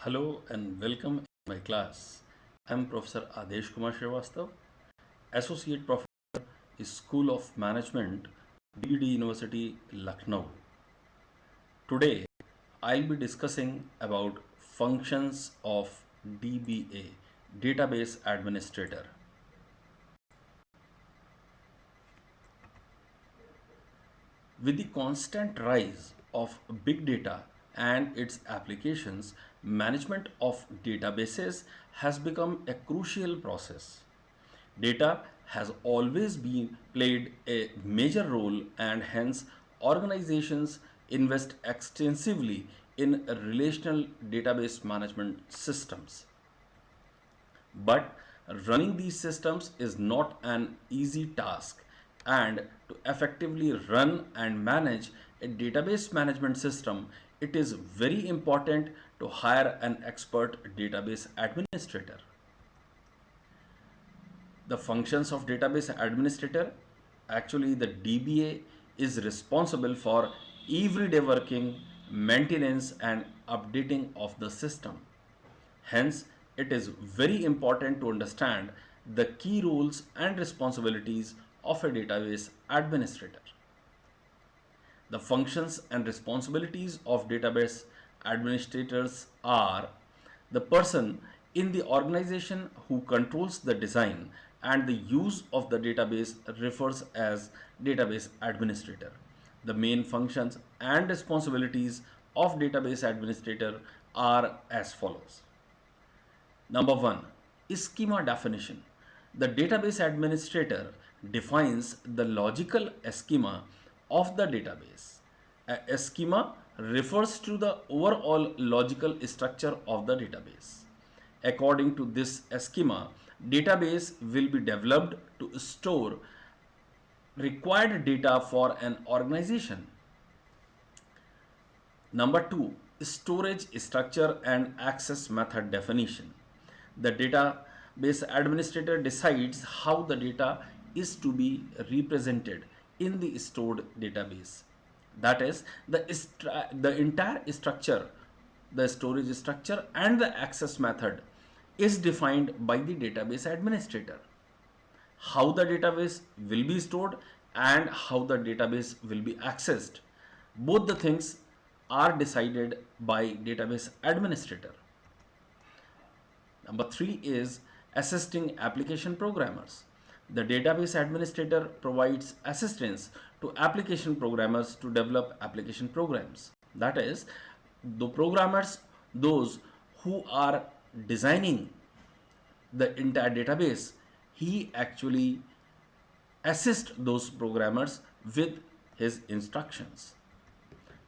Hello and welcome in my class. I'm Professor Adesh Kumar Srivastav, Associate Professor, School of Management, BD University, Lucknow. Today, I'll be discussing about functions of DBA, Database Administrator. With the constant rise of big data and its applications, management of databases has become a crucial process. Data has always been played a major role and hence organizations invest extensively in relational database management systems. But running these systems is not an easy task, and to effectively run and manage a database management system, it is very important to hire an expert database administrator. The functions of database administrator, actually the DBA is responsible for everyday working, maintenance and updating of the system. Hence, it is very important to understand the key roles and responsibilities of a database administrator. The functions and responsibilities of database administrators are the person in the organization who controls the design and the use of the database refers as database administrator. The main functions and responsibilities of database administrator are as follows. Number one, schema definition. The database administrator defines the logical schema of the database. A schema refers to the overall logical structure of the database. According to this schema, database will be developed to store required data for an organization. Number two, storage structure and access method definition. The database administrator decides how the data is to be represented in the stored database. That is, the entire structure, the storage structure and the access method is defined by the database administrator. How the database will be stored and how the database will be accessed. Both the things are decided by database administrator. Number three is assisting application programmers. The database administrator provides assistance to application programmers to develop application programs. That is, the programmers, those who are designing the entire database, he actually assists those programmers with his instructions.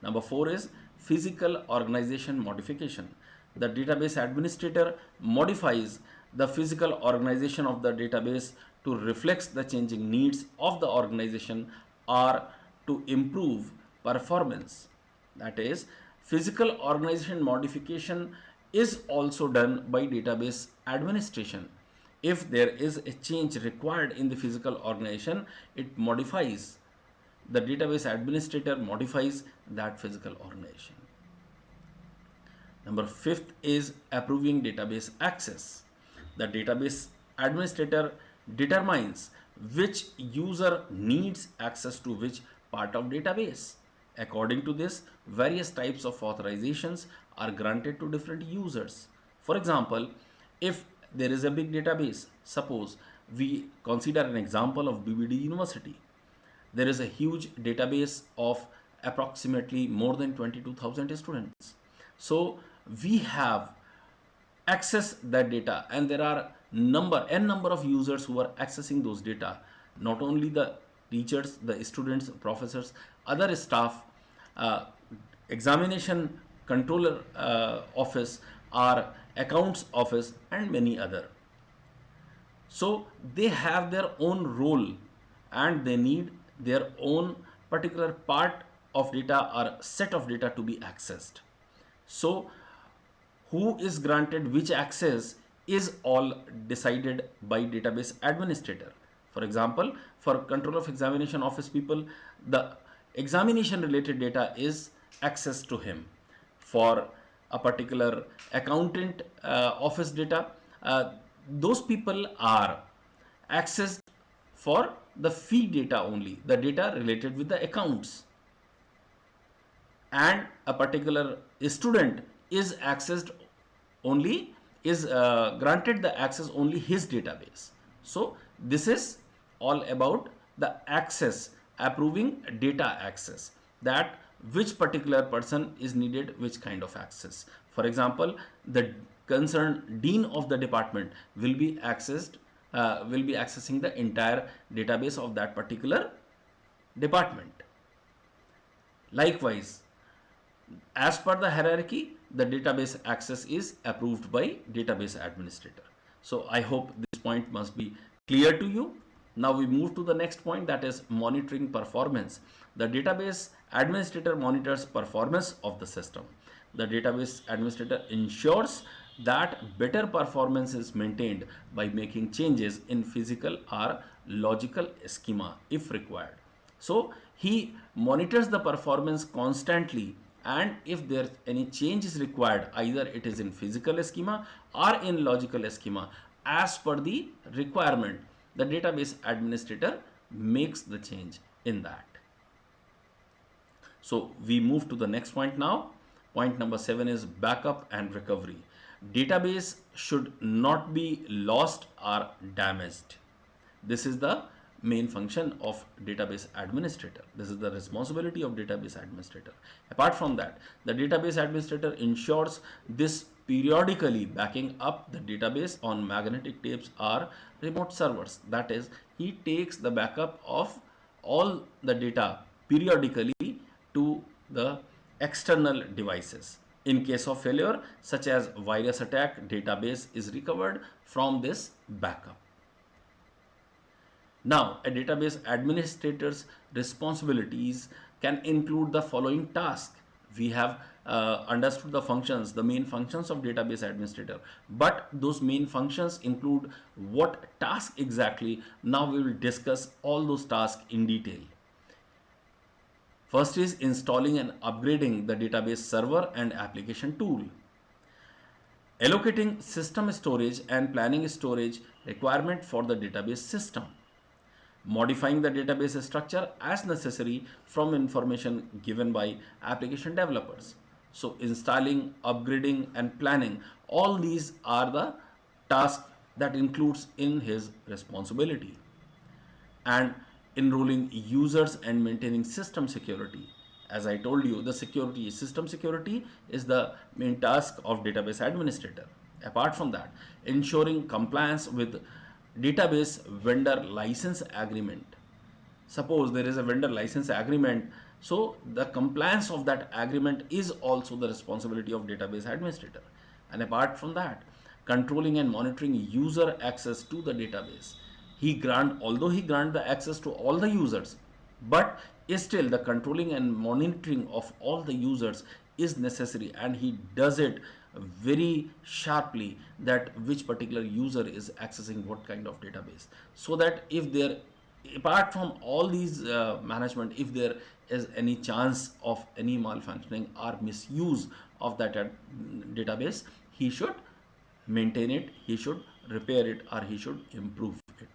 Number four is physical organization modification. The database administrator modifies the physical organization of the database to reflect the changing needs of the organization or to improve performance. That is, physical organization modification is also done by database administration. If there is a change required in the physical organization, it modifies, the database administrator modifies that physical organization. Number fifth is approving database access. The database administrator determines which user needs access to which part of database. According to this, various types of authorizations are granted to different users. For example, if there is a big database, suppose we consider an example of BBD University. There is a huge database of approximately more than 22,000 students. So we have access that data and there are n number of users who are accessing those data, not only the teachers, the students, professors, other staff, uh, examination controller office, our accounts office and many other. So they have their own role and they need their own particular part of data or set of data to be accessed. So who is granted which access is all decided by database administrator. For example, for control of examination office people, the examination related data is access to him. For a particular accountant office data, those people are accessed for the fee data only, the data related with the accounts, and a particular student is accessed only, is granted the access only his database. So this is all about the access, approving data access, that which particular person is needed which kind of access. For example, the concerned dean of the department will be accessing the entire database of that particular department. Likewise, as per the hierarchy, the database access is approved by database administrator. So I hope this point must be clear to you. Now we move to the next point, that is monitoring performance. The database administrator monitors performance of the system. The database administrator ensures that better performance is maintained by making changes in physical or logical schema if required. So he monitors the performance constantly, and if there any change is required, either it is in physical schema or in logical schema, as per the requirement, the database administrator makes the change in that. So we move to the next point now. Point number 7 is backup and recovery. Database should not be lost or damaged. This is the main function of database administrator. This is the responsibility of database administrator. Apart from that, the database administrator ensures this periodically, backing up the database on magnetic tapes or remote servers. That is, he takes the backup of all the data periodically to the external devices. In case of failure, such as virus attack, database is recovered from this backup. Now, a database administrator's responsibilities can include the following tasks. We have understood the functions, the main functions of database administrator, but those main functions include what task exactly. Now we will discuss all those tasks in detail. First is installing and upgrading the database server and application tool. Allocating system storage and planning storage requirement for the database system. Modifying the database structure as necessary from information given by application developers. So installing, upgrading and planning, all these are the tasks that includes in his responsibility. And enrolling users and maintaining system security. As I told you, the system security is the main task of database administrator. Apart from that, ensuring compliance with database vendor license agreement. Suppose there is a vendor license agreement, so the compliance of that agreement is also the responsibility of database administrator. And apart from that, controlling and monitoring user access to the database. Although he grant the access to all the users, but still the controlling and monitoring of all the users is necessary, and he does it very sharply, that which particular user is accessing what kind of database, so that if there, apart from all these management, if there is any chance of any malfunctioning or misuse of that database, he should maintain it, he should repair it, or he should improve it.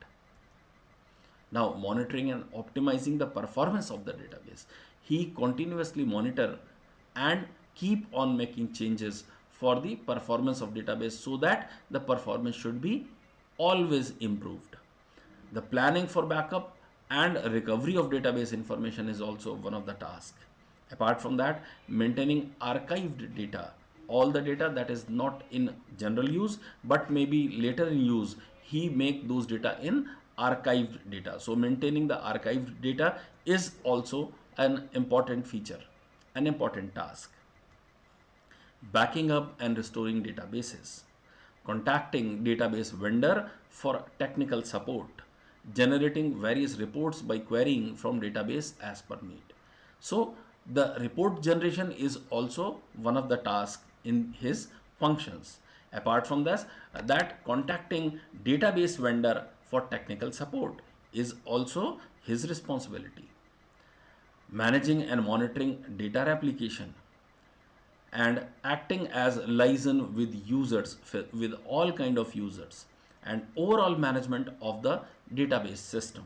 Now, monitoring and optimizing the performance of the database. He continuously monitor and keep on making changes for the performance of database, so that the performance should be always improved. The planning for backup and recovery of database information is also one of the tasks. Apart from that, maintaining archived data, all the data that is not in general use but maybe later in use, he make those data in archived data. So maintaining the archived data is also an important feature, an important task. Backing up and restoring databases, contacting database vendor for technical support, generating various reports by querying from database as per need. So the report generation is also one of the tasks in his functions. Apart from this, that contacting database vendor for technical support is also his responsibility. Managing and monitoring data replication. and acting as liaison with users, with all kind of users, and overall management of the database system.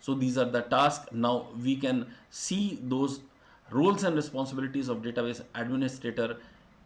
So these are the tasks. Now we can see those roles and responsibilities of database administrator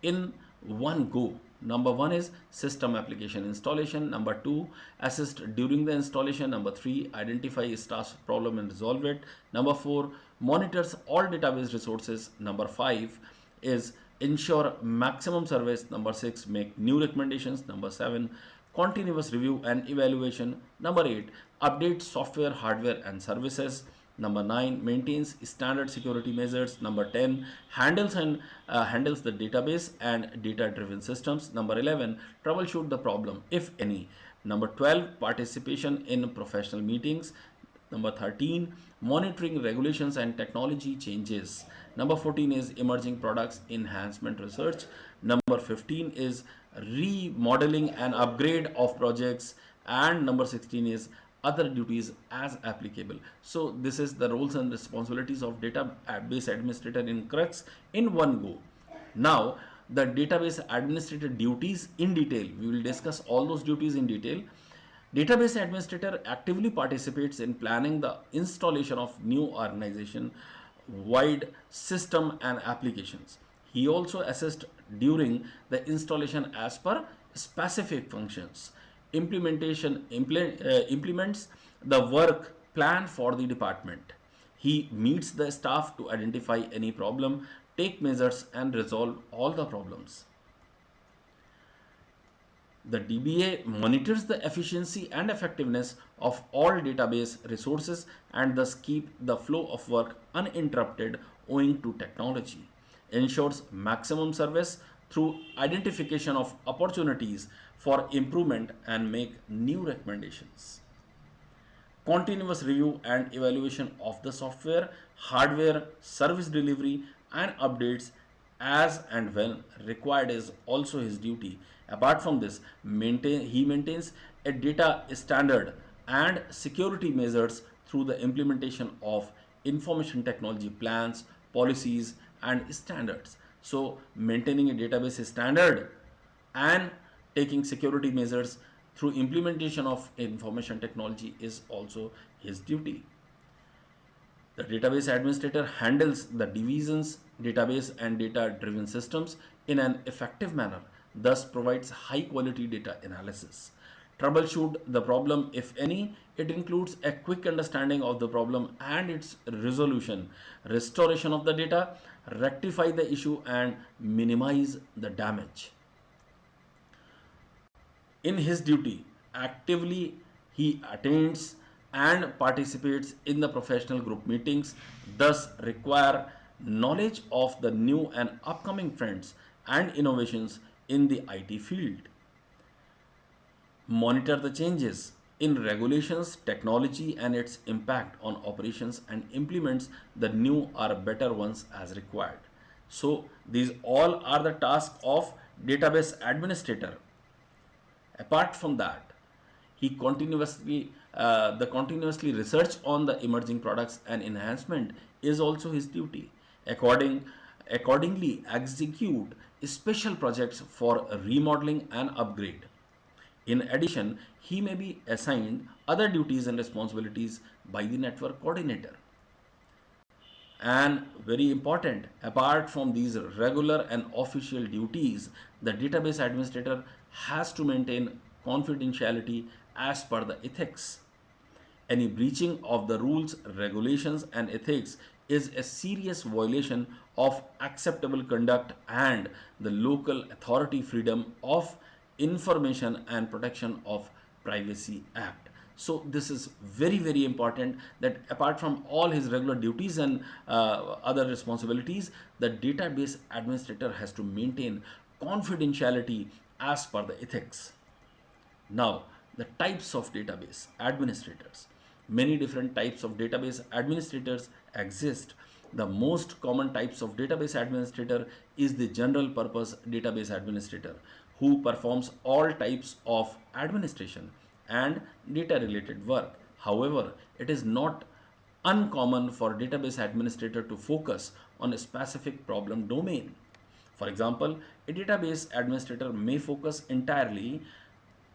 in one go. Number one is system application installation. Number two, assist during the installation. Number three, identify status problem and resolve it. Number four, monitors all database resources. Number five is ensure maximum service. Number six, make new recommendations. Number seven, continuous review and evaluation. Number 8, update software, hardware and services. Number 9, maintains standard security measures. Number 10, handles the database and data driven systems. Number 11, troubleshoot the problem if any. Number 12, participation in professional meetings. Number 13, monitoring regulations and technology changes. Number 14 is emerging products enhancement research. Number 15 is remodeling and upgrade of projects. And number 16 is other duties as applicable. So this is the roles and responsibilities of database administrator in Crux in one go. Now, the database administrator duties in detail. We will discuss all those duties in detail. Database administrator actively participates in planning the installation of new organization wide system and applications. He also assists during the installation as per specific functions. Implements the work plan for the department. He meets the staff to identify any problem, take measures and resolve all the problems. The DBA monitors the efficiency and effectiveness of all database resources and thus keep the flow of work uninterrupted owing to technology. Ensures maximum service through identification of opportunities for improvement and make new recommendations. Continuous review and evaluation of the software, hardware, service delivery, and updates as and when required is also his duty. Apart from this, he maintains a data standard and security measures through the implementation of information technology plans, policies, and standards. So, maintaining a database standard and taking security measures through implementation of information technology is also his duty. The database administrator handles the divisions, database and data driven systems in an effective manner, thus provides high quality data analysis. Troubleshoot the problem if any. It includes a quick understanding of the problem and its resolution, restoration of the data, rectify the issue and minimize the damage. In his duty, actively he attends and participates in the professional group meetings, thus require knowledge of the new and upcoming trends and innovations in the IT field. Monitor the changes in regulations, technology and its impact on operations and implements the new or better ones as required. So these all are the tasks of database administrator. Apart from that, he continuously research on the emerging products and enhancement is also his duty. Accordingly execute special projects for remodeling and upgrade. In addition, he may be assigned other duties and responsibilities by the network coordinator. And very important, apart from these regular and official duties, the database administrator has to maintain confidentiality as per the ethics. Any breaching of the rules, regulations, and ethics is a serious violation of acceptable conduct and the local authority freedom of information and protection of privacy act. So this is very very important, that apart from all his regular duties and other responsibilities, the database administrator has to maintain confidentiality as per the ethics. Now, the types of database administrators. Many different types of database administrators exist. The most common types of database administrator is the general purpose database administrator, who performs all types of administration and data related work. However, it is not uncommon for database administrator to focus on a specific problem domain. For example, a database administrator may focus entirely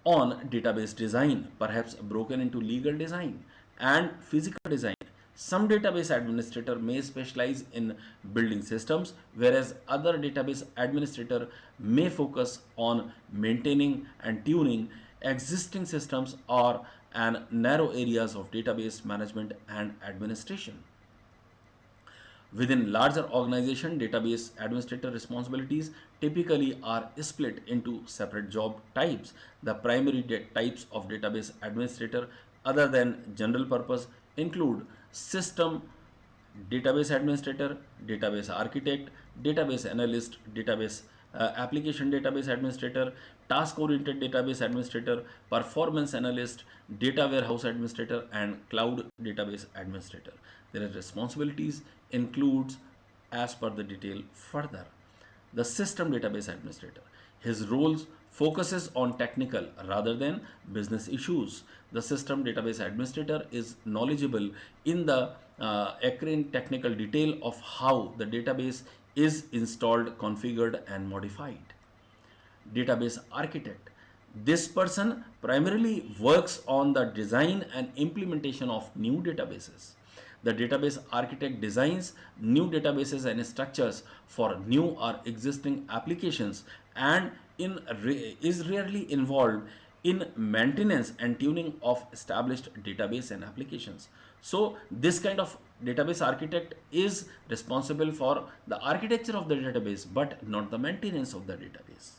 on database design, perhaps broken into legal design and physical design. Some database administrator may specialize in building systems, whereas other database administrator may focus on maintaining and tuning existing systems or and narrow areas of database management and administration. Within larger organization, database administrator responsibilities typically are split into separate job types. The primary types of database administrator other than general purpose include system database administrator, database architect, database analyst, database application database administrator, task oriented database administrator, performance analyst, data warehouse administrator, and cloud database administrator. Their responsibilities includes as per the detail further. The system database administrator. His roles focuses on technical rather than business issues. The system database administrator is knowledgeable in the accurate technical detail of how the database is installed, configured, and modified. Database architect. This person primarily works on the design and implementation of new databases. The database architect designs new databases and structures for new or existing applications and is rarely involved in maintenance and tuning of established database and applications. So this kind of database architect is responsible for the architecture of the database but not the maintenance of the database.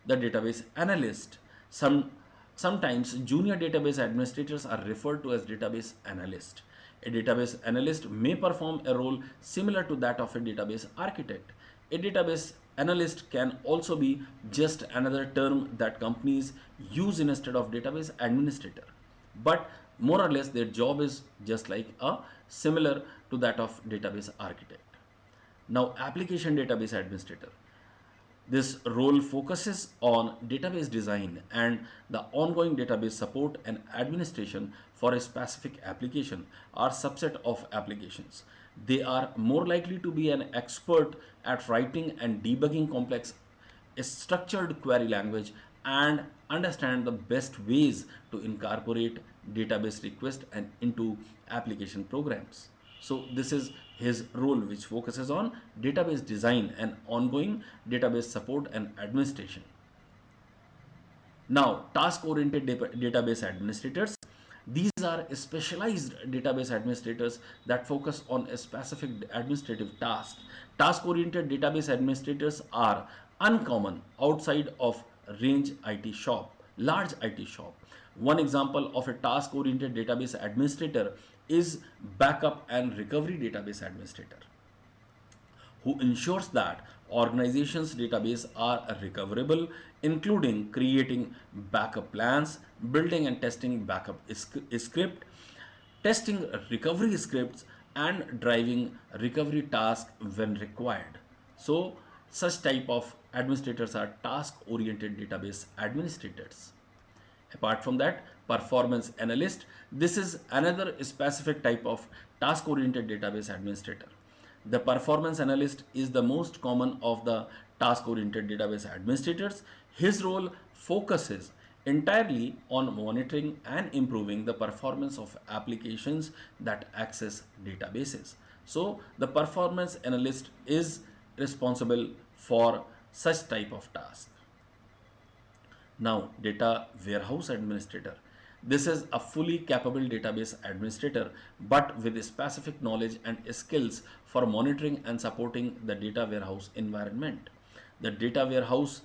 The database analyst. Sometimes junior database administrators are referred to as database analyst. A database analyst may perform a role similar to that of a database architect. A database analyst can also be just another term that companies use instead of database administrator. But more or less their job is just like a similar to that of database architect. Now application database administrator. This role focuses on database design and the ongoing database support and administration for a specific application or subset of applications. They are more likely to be an expert at writing and debugging complex structured query language and understand the best ways to incorporate database request and into application programs. So this is his role, which focuses on database design and ongoing database support and administration. Now, task-oriented database administrators. These are specialized database administrators that focus on a specific administrative task. Task-oriented database administrators are uncommon outside of range IT shop, large IT shop. One example of a task-oriented database administrator is backup and recovery database administrator, who ensures that organizations' database are recoverable, including creating backup plans, building and testing backup script, testing recovery scripts, and driving recovery tasks when required. So, such type of administrators are task-oriented database administrators. Apart from that, performance analyst. This is another specific type of task oriented database administrator. The performance analyst is the most common of the task oriented database administrators. His role focuses entirely on monitoring and improving the performance of applications that access databases. So the performance analyst is responsible for such type of task. Now, data warehouse administrator. This is a fully capable database administrator, but with specific knowledge and skills for monitoring and supporting the data warehouse environment. The data warehouse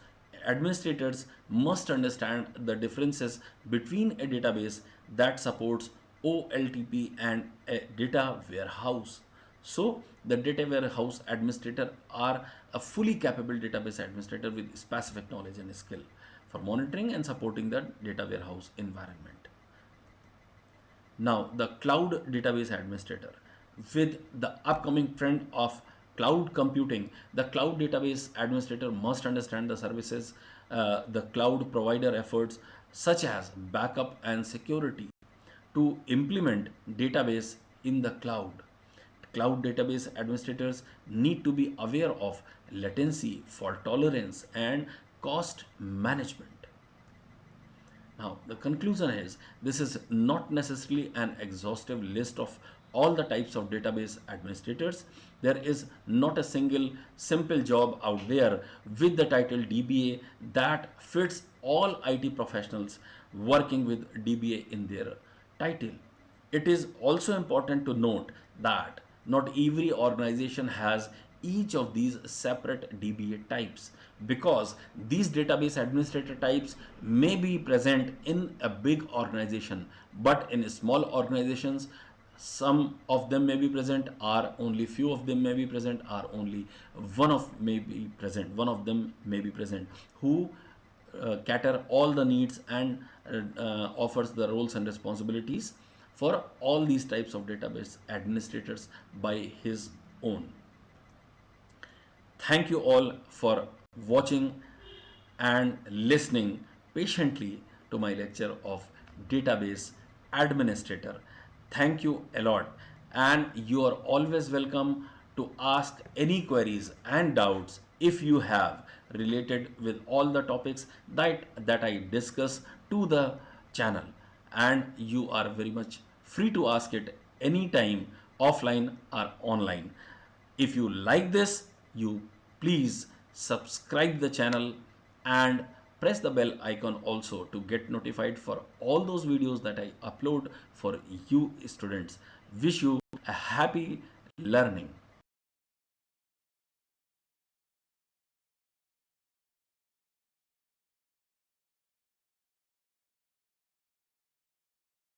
administrators must understand the differences between a database that supports OLTP and a data warehouse. So the data warehouse administrator are a fully capable database administrator with specific knowledge and skill for monitoring and supporting the data warehouse environment. Now, the cloud database administrator. With the upcoming trend of cloud computing, the cloud database administrator must understand the services the cloud provider efforts, such as backup and security, to implement database in the cloud. Cloud database administrators need to be aware of latency, fault tolerance, and cost management. Now, the conclusion is this is not necessarily an exhaustive list of all the types of database administrators. There is not a single simple job out there with the title DBA that fits all IT professionals working with DBA in their title. It is also important to note that not every organization has each of these separate DBA types, because these database administrator types may be present in a big organization, but in small organizations some of them may be present, or only few of them may be present, or only one of them may be present, who cater all the needs and offers the roles and responsibilities for all these types of database administrators by his own. Thank you all for watching and listening patiently to my lecture of database administrator. Thank you a lot, and you are always welcome to ask any queries and doubts if you have related with all the topics that I discuss to the channel, and you are very much free to ask it anytime, offline or online. If you like this, you please subscribe the channel and press the bell icon also to get notified for all those videos that I upload for you students. Wish you a happy learning.